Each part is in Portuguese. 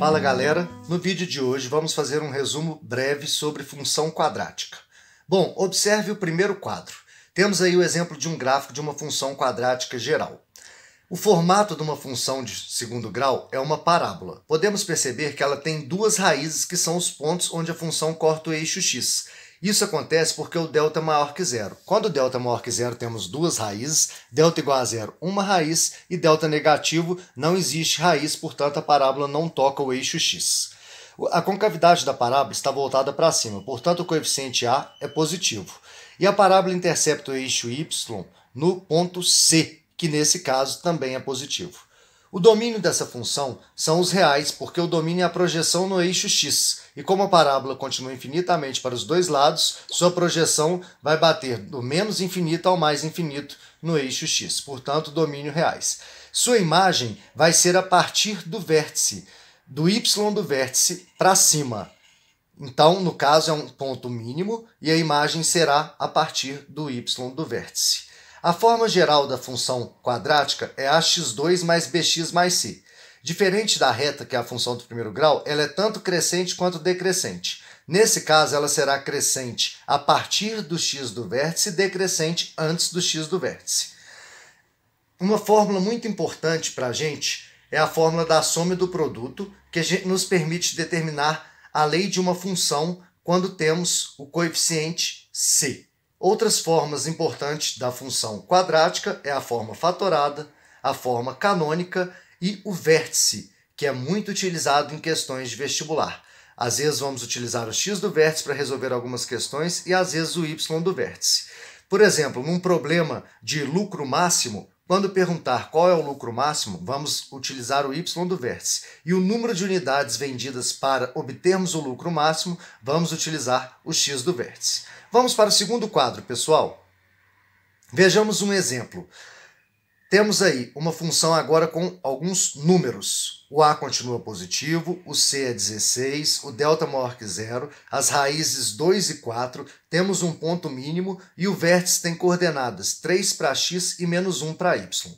Fala galera, no vídeo de hoje vamos fazer um resumo breve sobre função quadrática. Bom, observe o primeiro quadro. Temos aí o exemplo de um gráfico de uma função quadrática geral. O formato de uma função de segundo grau é uma parábola. Podemos perceber que ela tem duas raízes que são os pontos onde a função corta o eixo x. Isso acontece porque o delta é maior que zero. Quando o delta é maior que zero, temos duas raízes, delta igual a zero, uma raiz, e delta negativo, não existe raiz, portanto a parábola não toca o eixo x. A concavidade da parábola está voltada para cima, portanto o coeficiente a é positivo. E a parábola intercepta o eixo y no ponto C, que nesse caso também é positivo. O domínio dessa função são os reais, porque o domínio é a projeção no eixo x. E como a parábola continua infinitamente para os dois lados, sua projeção vai bater do menos infinito ao mais infinito no eixo x. Portanto, domínio reais. Sua imagem vai ser a partir do vértice, do y do vértice para cima. Então, no caso, é um ponto mínimo e a imagem será a partir do y do vértice. A forma geral da função quadrática é ax2 mais bx mais c. Diferente da reta, que é a função do primeiro grau, ela é tanto crescente quanto decrescente. Nesse caso, ela será crescente a partir do x do vértice e decrescente antes do x do vértice. Uma fórmula muito importante para a gente é a fórmula da soma e do produto, que nos permite determinar a lei de uma função quando temos o coeficiente c. Outras formas importantes da função quadrática é a forma fatorada, a forma canônica e o vértice, que é muito utilizado em questões de vestibular. Às vezes vamos utilizar o x do vértice para resolver algumas questões e às vezes o y do vértice. Por exemplo, num problema de lucro máximo, quando perguntar qual é o lucro máximo, vamos utilizar o y do vértice. E o número de unidades vendidas para obtermos o lucro máximo, vamos utilizar o x do vértice. Vamos para o segundo quadro, pessoal. Vejamos um exemplo. Temos aí uma função agora com alguns números. O a continua positivo, o c é 16, o delta maior que zero, as raízes 2 e 4, temos um ponto mínimo e o vértice tem coordenadas 3 para x e menos 1 para y.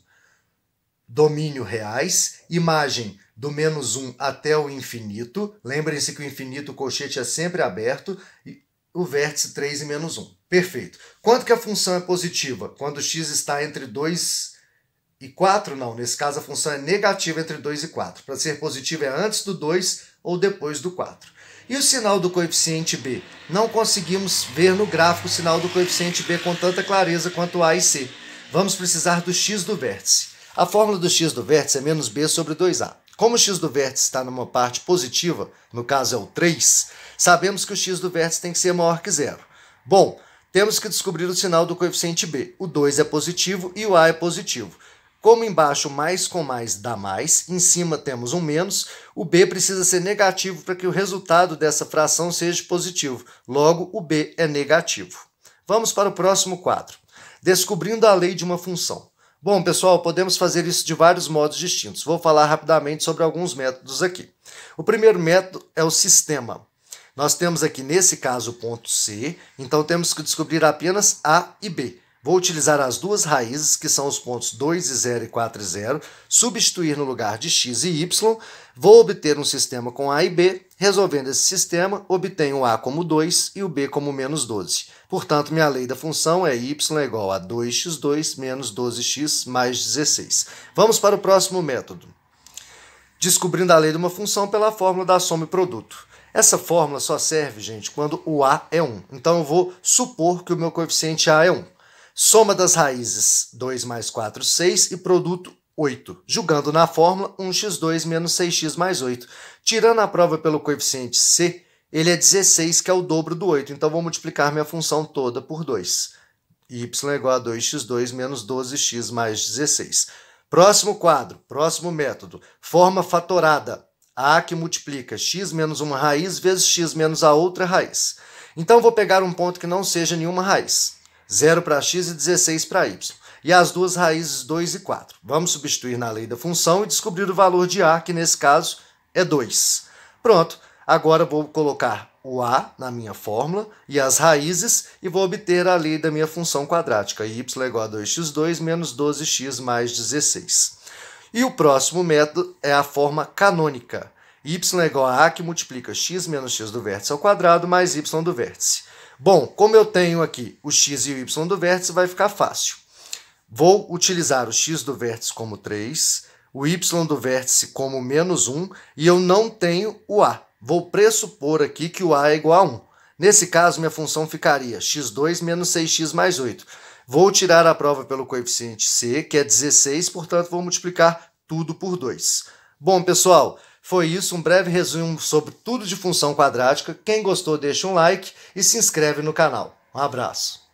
Domínio reais, imagem do menos 1 até o infinito. Lembrem-se que o infinito, o colchete é sempre aberto. O vértice 3 e menos 1. Perfeito. Quanto que a função é positiva? Quando x está entre 2 e 4? Não, nesse caso a função é negativa entre 2 e 4. Para ser positiva é antes do 2 ou depois do 4. E o sinal do coeficiente b? Não conseguimos ver no gráfico o sinal do coeficiente b com tanta clareza quanto a e c. Vamos precisar do x do vértice. A fórmula do x do vértice é menos b sobre 2a. Como o x do vértice está numa parte positiva, no caso é o 3, sabemos que o x do vértice tem que ser maior que zero. Bom, temos que descobrir o sinal do coeficiente b. O 2 é positivo e o a é positivo. Como embaixo mais com mais dá mais, em cima temos um menos, o b precisa ser negativo para que o resultado dessa fração seja positivo. Logo, o b é negativo. Vamos para o próximo quadro. Descobrindo a lei de uma função. Bom, pessoal, podemos fazer isso de vários modos distintos. Vou falar rapidamente sobre alguns métodos aqui. O primeiro método é o sistema. Nós temos aqui, nesse caso, o ponto C, então temos que descobrir apenas A e B. Vou utilizar as duas raízes, que são os pontos 2 e 0 e 4 e 0, substituir no lugar de x e y, vou obter um sistema com A e B. Resolvendo esse sistema, obtenho o A como 2 e o B como menos 12. Portanto, minha lei da função é y é igual a 2x2 menos 12x mais 16. Vamos para o próximo método. Descobrindo a lei de uma função pela fórmula da soma e produto. Essa fórmula só serve, gente, quando o a é 1. Então, eu vou supor que o meu coeficiente a é 1. Soma das raízes 2 mais 4, 6 e produto 8. Jogando na fórmula 1x2 menos 6x mais 8. Tirando a prova pelo coeficiente c, ele é 16, que é o dobro do 8. Então, vou multiplicar minha função toda por 2. Y é igual a 2x2 menos 12x mais 16. Próximo quadro, próximo método. Forma fatorada. A que multiplica x menos uma raiz vezes x menos a outra raiz. Então, vou pegar um ponto que não seja nenhuma raiz. 0 para x e 16 para y. E as duas raízes 2 e 4. Vamos substituir na lei da função e descobrir o valor de a, que nesse caso é 2. Pronto. Agora vou colocar o a na minha fórmula e as raízes e vou obter a lei da minha função quadrática. Y é igual a 2x2 menos 12x mais 16. E o próximo método é a forma canônica. y é igual a que multiplica x menos x do vértice ao quadrado mais y do vértice. Bom, como eu tenho aqui o x e o y do vértice, vai ficar fácil. Vou utilizar o x do vértice como 3, o y do vértice como menos 1, e eu não tenho o a. Vou pressupor aqui que o a é igual a 1. Nesse caso, minha função ficaria x2 menos 6x mais 8. Vou tirar a prova pelo coeficiente c, que é 16, portanto, vou multiplicar tudo por 2. Bom, pessoal, foi isso, um breve resumo sobre tudo de função quadrática. Quem gostou, deixa um like e se inscreve no canal. Um abraço.